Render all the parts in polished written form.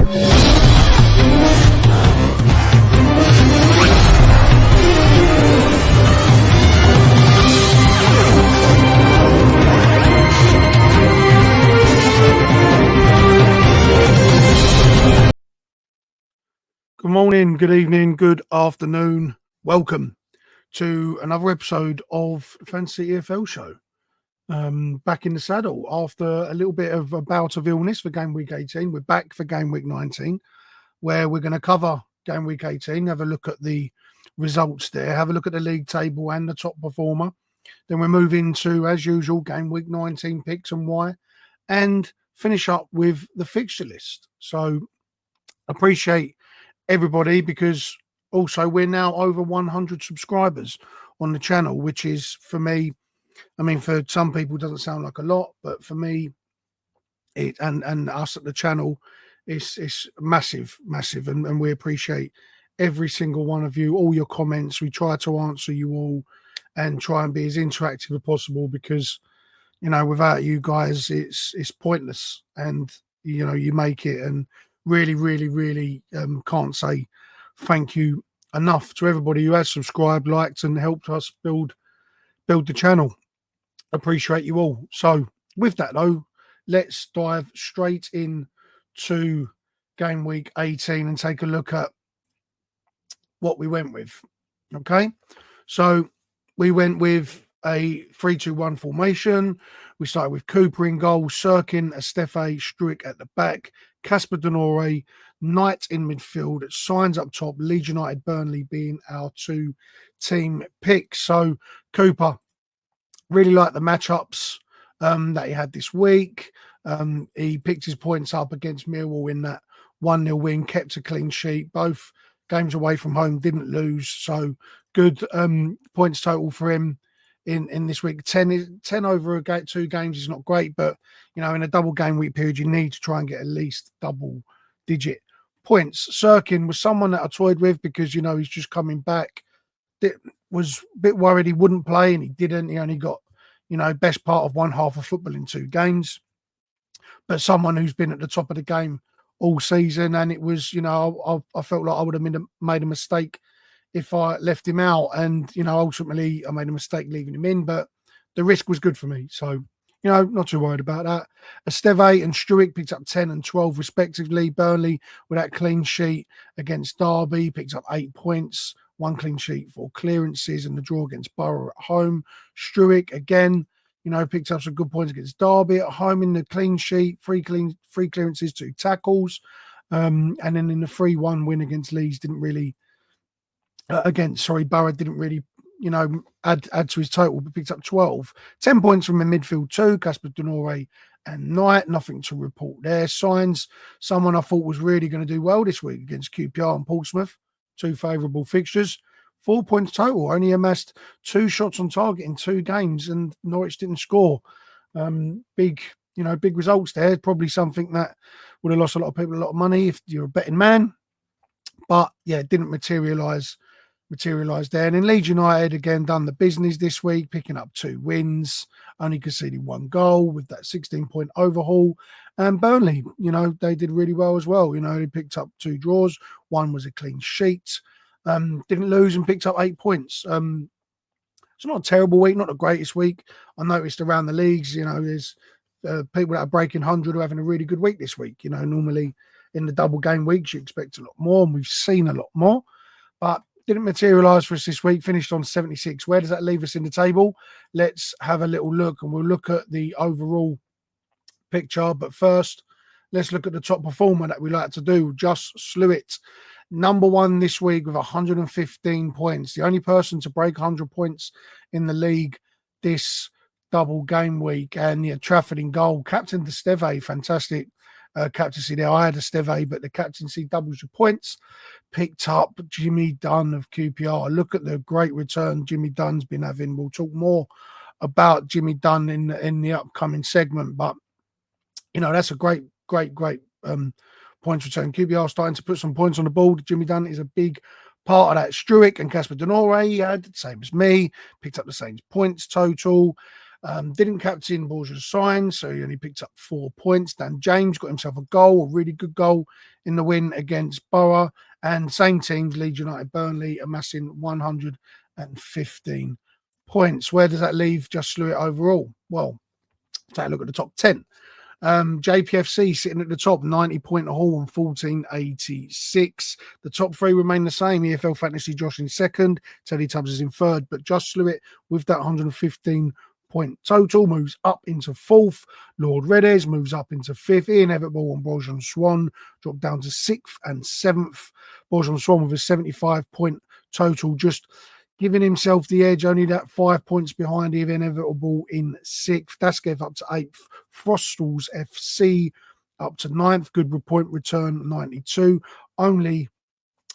Good morning, good evening, good afternoon. Welcome to another episode of Fantasy EFL Show. Back in the saddle after a little bit of a bout of illness for game week 18. We're back for game week 19, where we're going to cover game week 18, have a look at the results there, have a look at the league table and the top performer. Then we'll move into, as usual, game week 19 picks and why, and finish up with the fixture list. So appreciate everybody, because also we're now over 100 subscribers on the channel, which is, for me, I mean, for some people it doesn't sound like a lot, but for me it and us at the channel, it's massive, and we appreciate every single one of you, all your comments. We try to answer you all and try and be as interactive as possible, because without you guys it's pointless, and you make it, and really can't say thank you enough to everybody who has subscribed, liked, and helped us build the channel. Appreciate you all. So with that though, let's dive straight in to game week 18 and take a look at what we went with. Okay, so we went with a 3-2-1 formation. We started with Cooper in goal, Sirkin, Estefe, Struick at the back, Casper Denore, Knight in midfield, Signs up top, Leeds United, Burnley being our two team picks. So Cooper, really liked the matchups that he had this week. He picked his points up against Millwall in that 1-0 win, kept a clean sheet. Both games away from home, didn't lose. So good points total for him in this week. 10 over two games is not great, but in a double game week period, you need to try and get at least double digit points. Sirkin was someone that I toyed with because he's just coming back. Was a bit worried he wouldn't play, and he didn't. He only got best part of one half of football in 2 games, but someone who's been at the top of the game all season. And it was I felt like I would have made a mistake if I left him out, and ultimately I made a mistake leaving him in, but the risk was good for me, so not too worried about that. Esteve and Struick picked up 10 and 12 respectively. Burnley with that clean sheet against Derby picked up 8 points, 1 clean sheet, 4 clearances, and the draw against Borough at home. Struick again picked up some good points against Derby at home in the clean sheet, 3 clearances, 2 tackles, and then in the 3-1 win against Leeds didn't really Borough didn't really, add to his total, but picked up 12. 10 points from the midfield too, Casper Denore and Knight. Nothing to report there. Signs, someone I thought was really going to do well this week against QPR and Portsmouth. 2 favourable fixtures. 4 points total. Only amassed 2 shots on target in 2 games, and Norwich didn't score. Big results there. Probably something that would have lost a lot of people a lot of money if you're a betting man. But yeah, it didn't materialise there. And in Leeds United, again, done the business this week, picking up 2 wins, only conceding 1 goal with that 16-point overhaul. And Burnley, they did really well as well. They picked up 2 draws. 1 was a clean sheet. Didn't lose and picked up 8 points. It's not a terrible week, not the greatest week. I noticed around the leagues, there's people that are breaking 100 who are having a really good week this week. Normally in the double game weeks, you expect a lot more, and we've seen a lot more. But didn't materialise for us this week, finished on 76. Where does that leave us in the table? Let's have a little look, and we'll look at the overall picture. But first, let's look at the top performer that we like to do, Just Sluit. Number 1 this week with 115 points. The only person to break 100 points in the league this double game week. And Trafford in goal. Captain Esteve, fantastic captaincy there. I had Esteve, but the captaincy doubles your points. Picked up Jimmy Dunn of QPR. Look at the great return Jimmy Dunn's been having. We'll talk more about Jimmy Dunn in the upcoming segment, but that's a great points return. QPR starting to put some points on the board. Jimmy Dunn is a big part of that. Struick and Casper Denore had the same as me, picked up the same points total. Didn't captain Borja's sign, so he only picked up 4 points. Dan James got himself a goal, a really good goal in the win against Borough. And same teams, Leeds United, Burnley, amassing 115 points. Where does that leave Just Slew It overall? Well, take a look at the top 10. JPFC sitting at the top, 90-point haul on 1486. The top 3 remain the same. EFL Fantasy Josh in second, Teddy Tubbs is in third, but Just Slew It with that 115-point total moves up into 4th. Lord Redes moves up into 5th. Ian Evertball and Borjan Swan drop down to 6th and 7th. Borjan Swan with a 75-point total, just giving himself the edge, only that 5 points behind the inevitable in 6th. Daskev up to 8th. Frostals FC up to 9th. Good point return, 92. Only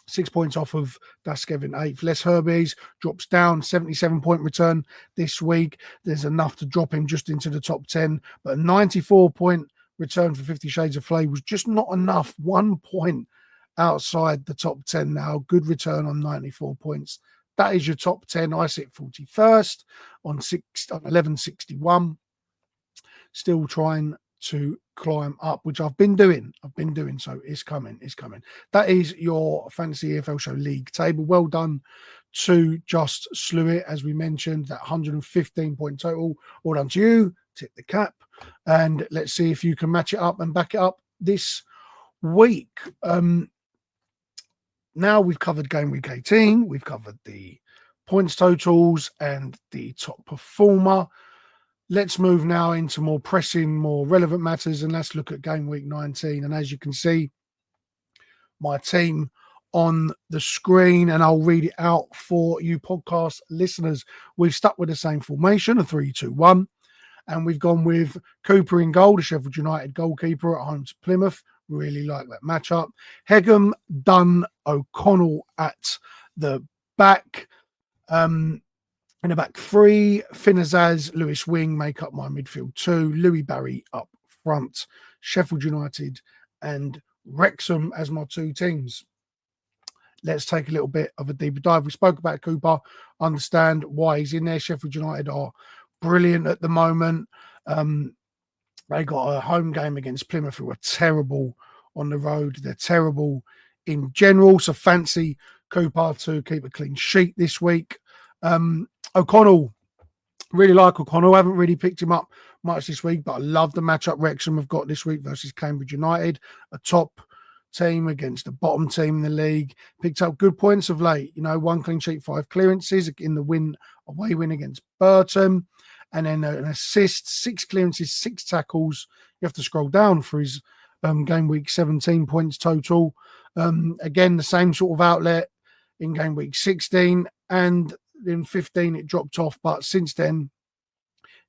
6 points off of Daskev in 8th. Les Herbies drops down, 77-point return this week. There's enough to drop him just into the top 10. But a 94-point return for 50 Shades of Flay was just not enough. 1 point outside the top 10 now. Good return on 94 points. That is your top 10. I sit 41st on 1161. Still trying to climb up, which I've been doing. So it's coming. That is your Fantasy EFL Show League table. Well done to Just Slew It, as we mentioned, that 115-point total. Well done to you. Tip the cap. And let's see if you can match it up and back it up this week. Now we've covered game week 18, we've covered the points totals and the top performer. Let's move now into more pressing, more relevant matters, and let's look at game week 19. And as you can see, my team on the screen, and I'll read it out for you podcast listeners. We've stuck with the same formation, a 3-2-1, and we've gone with Cooper in goal, the Sheffield United goalkeeper at home to Plymouth. Really like that matchup. Hegham, Dunn, O'Connell at the back. In the back 3, Finazaz, Lewis Wing make up my midfield 2. Louis Barry up front. Sheffield United and Wrexham as my 2 teams. Let's take a little bit of a deeper dive. We spoke about Cooper. Understand why he's in there. Sheffield United are brilliant at the moment. They got a home game against Plymouth, who are terrible on the road. They're terrible in general. So fancy Cooper to keep a clean sheet this week. O'Connell, really like O'Connell. I haven't really picked him up much this week, but I love the matchup Wrexham have got this week versus Cambridge United, a top team against the bottom team in the league. Picked up good points of late. 1 clean sheet, 5 clearances in the away win against Burton. And then an assist, 6 clearances, 6 tackles. You have to scroll down for his game week 17 points total. Again, the same sort of outlet in game week 16. And in 15, it dropped off. But since then,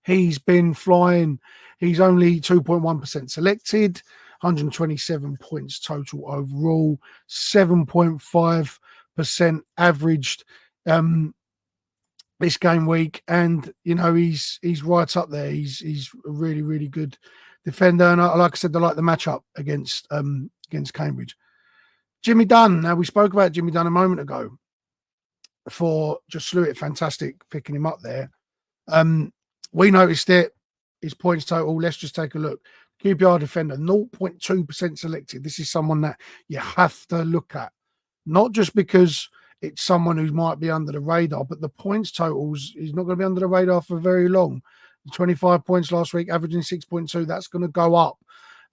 he's been flying. He's only 2.1% selected, 127 points total overall, 7.5% averaged. This game week, and he's right up there. He's a really, really good defender, and like I said, I like the matchup against Cambridge. Jimmy Dunn. Now, we spoke about Jimmy Dunn a moment ago. For Just Slew It, fantastic picking him up there. We noticed it. His points total. Let's just take a look. QPR defender, 0.2% selected. This is someone that you have to look at, not just because it's someone who might be under the radar, but the points totals, he's not going to be under the radar for very long. 25 points last week, averaging 6.2. That's going to go up.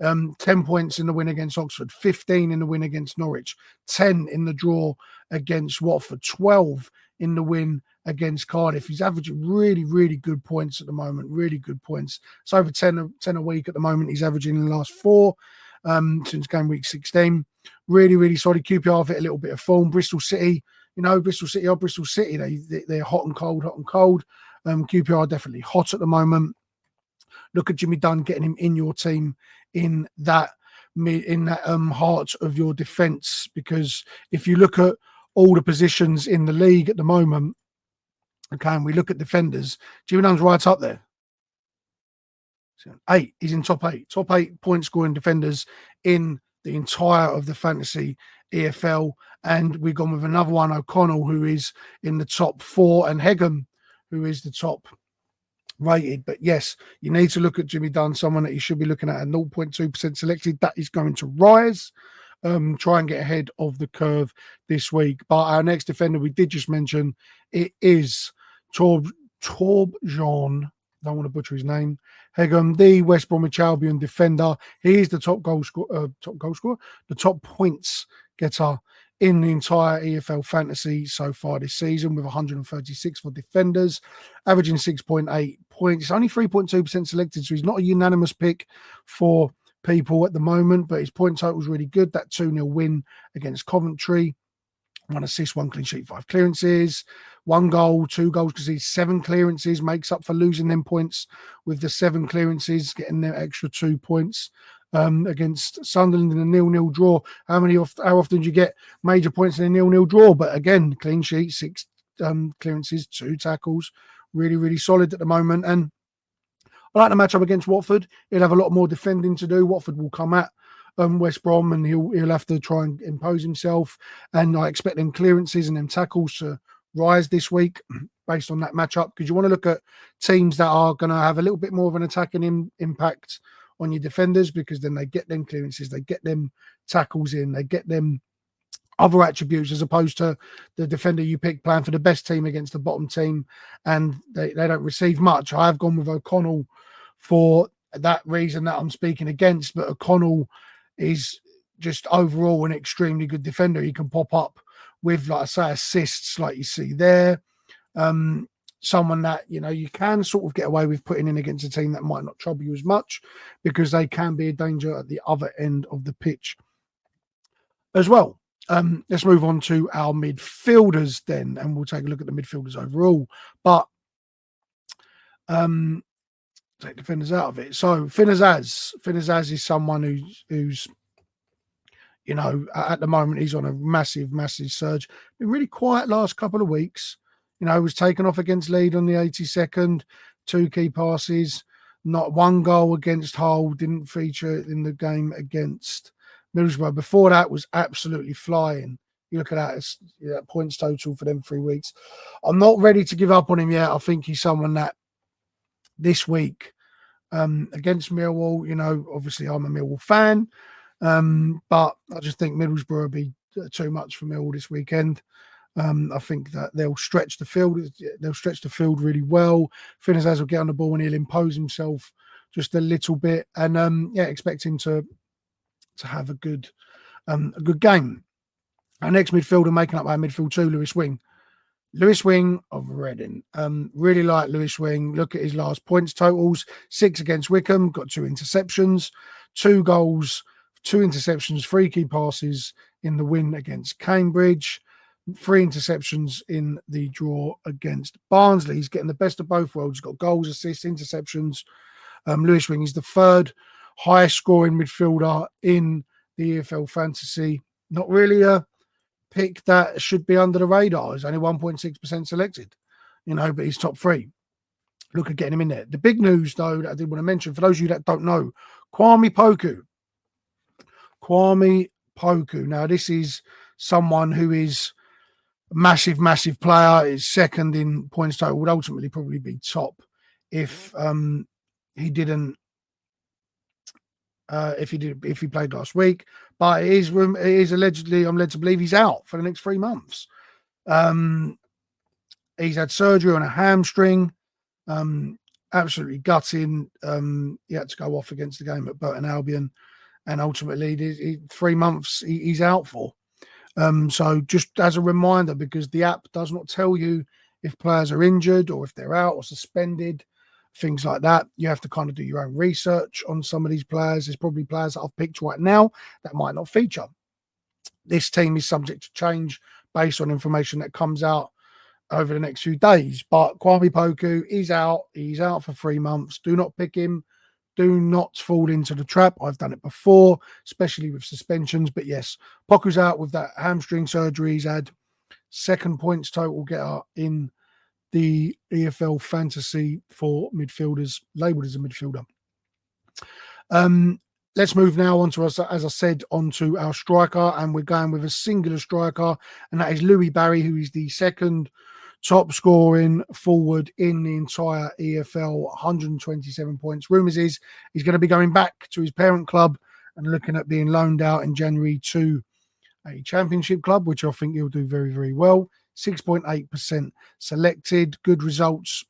10 points in the win against Oxford, 15 in the win against Norwich, 10 in the draw against Watford, 12 in the win against Cardiff. He's averaging really, really good points at the moment, really good points. It's over 10 a week at the moment. He's averaging in the last 4 since game week 16. Really, really solid. QPR have hit a little bit of form. Bristol City, Bristol City. They're hot and cold. QPR are definitely hot at the moment. Look at Jimmy Dunn, getting him in your team in that heart of your defence, because if you look at all the positions in the league at the moment, okay, and we look at defenders, Jimmy Dunn's right up there. 8, he's in top 8 point scoring defenders in the entire of the fantasy EFL. And we've gone with another one, O'Connell, who is in the top 4, and Hegham, who is the top rated. But yes, you need to look at Jimmy Dunn, someone that you should be looking at 0.2% selected. That is going to rise. Try and get ahead of the curve this week. But our next defender we did just mention, it is Torbjorn. Don't want to butcher his name. Hegum, the West Bromwich Albion defender. He is the top goal scorer, the top points getter in the entire EFL fantasy so far this season, with 136 for defenders, averaging 6.8 points. It's only 3.2% selected, so he's not a unanimous pick for people at the moment, but his point total is really good. That 2-0 win against Coventry. 1 assist, 1 clean sheet, 5 clearances, 1 goal, 2 goals because he's 7 clearances, makes up for losing them points with the 7 clearances, getting their extra 2 points against Sunderland in a 0-0 draw. How often do you get major points in a 0-0 draw? But again, clean sheet, 6 clearances, 2 tackles, really, really solid at the moment. And I like the matchup against Watford. He'll have a lot more defending to do. Watford will come at West Brom, and he'll have to try and impose himself. And I expect them clearances and them tackles to rise this week based on that matchup, because you want to look at teams that are going to have a little bit more of an attacking impact on your defenders, because then they get them clearances, they get them tackles in, they get them other attributes, as opposed to the defender you pick playing for the best team against the bottom team and they don't receive much. I have gone with O'Connell for that reason that I'm speaking against, but O'Connell is just overall an extremely good defender. He can pop up with, like I say, assists like you see there. Someone that, you can sort of get away with putting in against a team that might not trouble you as much, because they can be a danger at the other end of the pitch as well. Let's move on to our midfielders then, and we'll take a look at the midfielders overall. But take defenders out of it. So Finn Azaz is someone who's at the moment he's on a massive surge. Been really quiet last couple of weeks. Was taken off against Leeds on the 82nd, 2 key passes, not 1 goal against Hull, didn't feature in the game against Middlesbrough. Before that was absolutely flying. You look at that, it's points total for them 3 weeks. I'm not ready to give up on him yet. I think he's someone that this week against Millwall, obviously I'm a Millwall fan, but I just think Middlesbrough will be too much for Millwall this weekend. I think that they'll stretch the field. They'll stretch the field really well. Finn Azaz will get on the ball and he'll impose himself just a little bit, and expect him to have a good game. Our next midfielder making up our midfield 2, Lewis Wing. Lewis Wing of Reading. Really like Lewis Wing. Look at his last points totals. 6 against Wickham, got 2 interceptions, 2 goals, 2 interceptions, 3 key passes in the win against Cambridge, 3 interceptions in the draw against Barnsley. He's getting the best of both worlds. He's got goals, assists, interceptions. Lewis Wing is the 3rd highest scoring midfielder in the EFL fantasy. Not really a pick that should be under the radar. He's only 1.6% selected, but he's top 3. Look at getting him in there. The big news, though, that I did want to mention, for those of you that don't know, Kwame Poku. Now, this is someone who is a massive player, is 2nd in points total, would ultimately probably be top if he didn't. If he played last week, but it is allegedly, I'm led to believe, he's out for the next 3 months. He's had surgery on a hamstring, absolutely gutting. He had to go off against the game at Burton Albion, and ultimately 3 months he's out for. So just as a reminder, because the app does not tell you if players are injured or if they're out or suspended, things like that. You have to kind of do your own research on some of these players. There's probably players that I've picked right now that might not feature. This team is subject to change based on information that comes out over the next few days. But Kwame Poku is out. He's out for 3 months. Do not pick him. Do not fall into the trap. I've done it before, especially with suspensions. But yes, Poku's out with that hamstring surgery. He's had 2nd points total getter in the EFL fantasy for midfielders, labelled as a midfielder. Let's move now on to, as I said, onto our striker, and we're going with a singular striker, and that is Louis Barry, who is the 2nd top scoring forward in the entire EFL, 127 points. Rumours is he's going to be going back to his parent club and looking at being loaned out in January to a championship club, which I think he'll do very, very well. 6.8% selected, good results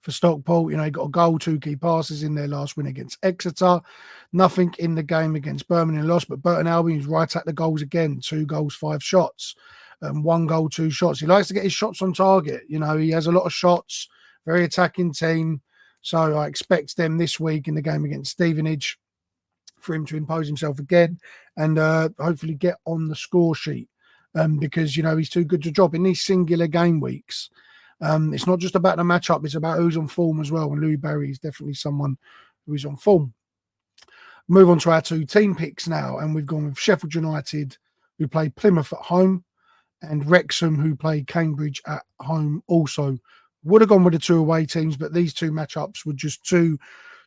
for Stockport. He got a goal, 2 key passes in their last win against Exeter. Nothing in the game against Birmingham lost, but Burton Albion is right at the goals again. 2 goals, 5 shots. 1 goal, 2 shots. He likes to get his shots on target. He has a lot of shots, very attacking team. So I expect them this week in the game against Stevenage for him to impose himself again and hopefully get on the score sheet because, he's too good to drop in these singular game weeks. It's not just about the matchup, it's about who's on form as well. And Louis Barry is definitely someone who is on form. Move on to our 2 team picks now. And we've gone with Sheffield United, who play Plymouth at home, and Wrexham, who play Cambridge at home also. Would have gone with the 2 away teams, but these 2 matchups were just too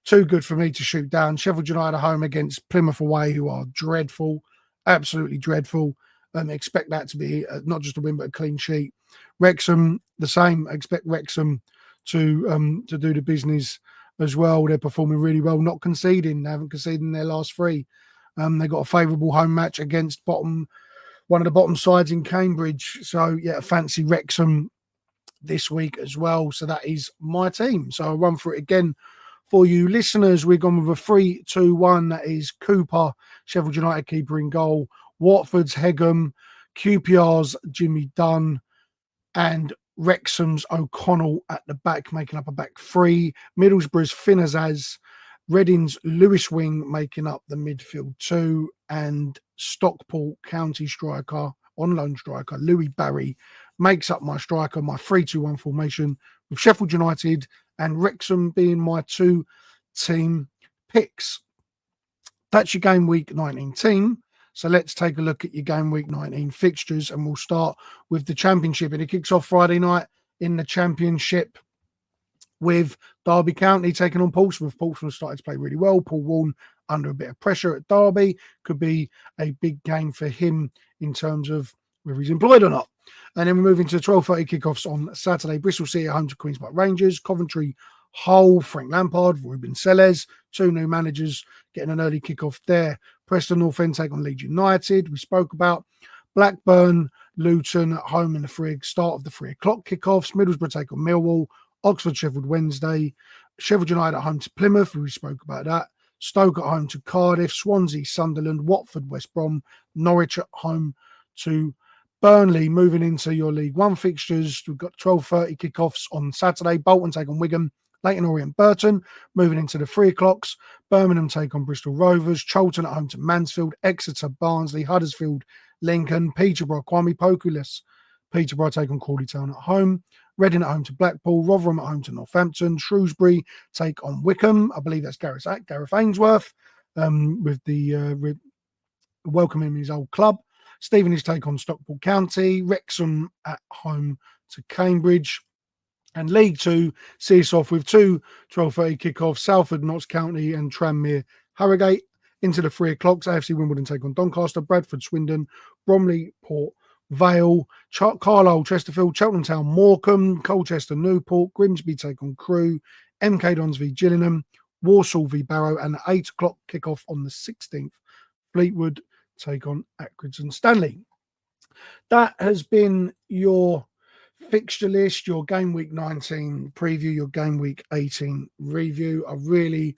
good for me to shoot down. Sheffield United at home against Plymouth away, who are dreadful, absolutely dreadful. Expect that to be not just a win, but a clean sheet. Wrexham, the same. I expect Wrexham to do the business as well. They're performing really well, not conceding. They haven't conceded in their last 3. They got a favourable home match against one of the bottom sides in Cambridge. So, yeah, fancy Wrexham this week as well. So that is my team. So I'll run through it again for you listeners. We've gone with a 3-2-1. That is Cooper, Sheffield United keeper in goal. Watford's Hegham, QPR's Jimmy Dunn, and Wrexham's O'Connell at the back, making up a back 3. Middlesbrough's Finazaz, Reading's Lewis Wing making up the midfield 2, and Stockport County striker, on loan striker, Louis Barry, makes up my striker, my 3-2-1 formation, with Sheffield United and Wrexham being my 2 team picks. That's your game week 19 team. So let's take a look at your game week 19 fixtures, and we'll start with the Championship. And it kicks off Friday night in the Championship with Derby County taking on Portsmouth. Portsmouth started to play really well. Paul Warne under a bit of pressure at Derby. Could be a big game for him in terms of whether he's employed or not. And then we move into 12:30 kickoffs on Saturday. Bristol City at home to Queen's Park Rangers. Coventry, Hull, Frank Lampard, Ruben Selles. 2 new managers getting an early kickoff there. Preston North End take on Leeds United. We spoke about Blackburn, Luton at home in the start of the 3 o'clock kickoffs. Middlesbrough take on Millwall. Oxford, Sheffield Wednesday. Sheffield United at home to Plymouth. We spoke about that. Stoke at home to Cardiff. Swansea, Sunderland. Watford, West Brom. Norwich at home to Burnley. Moving into your League One fixtures, we've got 12:30 kickoffs on Saturday. Bolton take on Wigan. Leyton Orient Burton. Moving into the 3 o'clocks, Birmingham take on Bristol Rovers. Charlton at home to Mansfield. Exeter, Barnsley. Huddersfield, Lincoln. Peterborough, Kwame Pokulis. Peterborough take on Crawley Town at home. Reading at home to Blackpool. Rotherham at home to Northampton. Shrewsbury take on Wickham. I believe that's Gareth Ainsworth with the welcoming his old club. Stevenage take on Stockport County. Wrexham at home to Cambridge. And League 2 sees off with 2 12:30 kickoffs. Salford, Notts County and Tranmere, Harrogate. Into the 3 o'clocks, AFC Wimbledon take on Doncaster. Bradford, Swindon. Bromley, Port Vale. Carlisle, Chesterfield. Cheltenham Town, Morecambe. Colchester, Newport. Grimsby take on Crewe. MK Dons v Gillingham. Walsall v Barrow. And the 8 o'clock kickoff on the 16th, Fleetwood take on Accrington Stanley. That has been your fixture list, your game week 19 preview, your game week 18 review. I really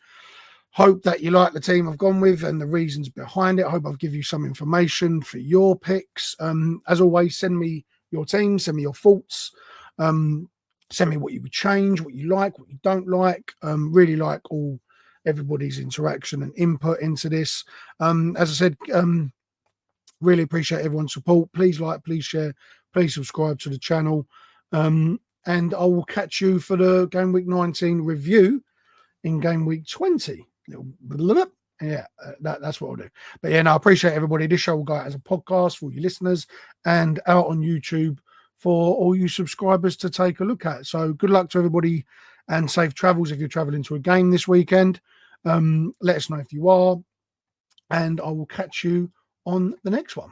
hope that you like the team I've gone with and the reasons behind it. I hope I've given you some information for your picks. As always, send me your team, send me your thoughts, send me what you would change, what you like, what you don't like. Really like everybody's interaction and input into this. As I said, really appreciate everyone's support. Please like, please share, please subscribe to the channel. And I will catch you for the game week 19 review in game week 20. Yeah, that's what I'll do. But yeah, no, I appreciate everybody. This show will go out as a podcast for all you listeners and out on YouTube for all you subscribers to take a look at. So good luck to everybody and safe travels if you're traveling to a game this weekend. Let us know if you are, and I will catch you on the next one.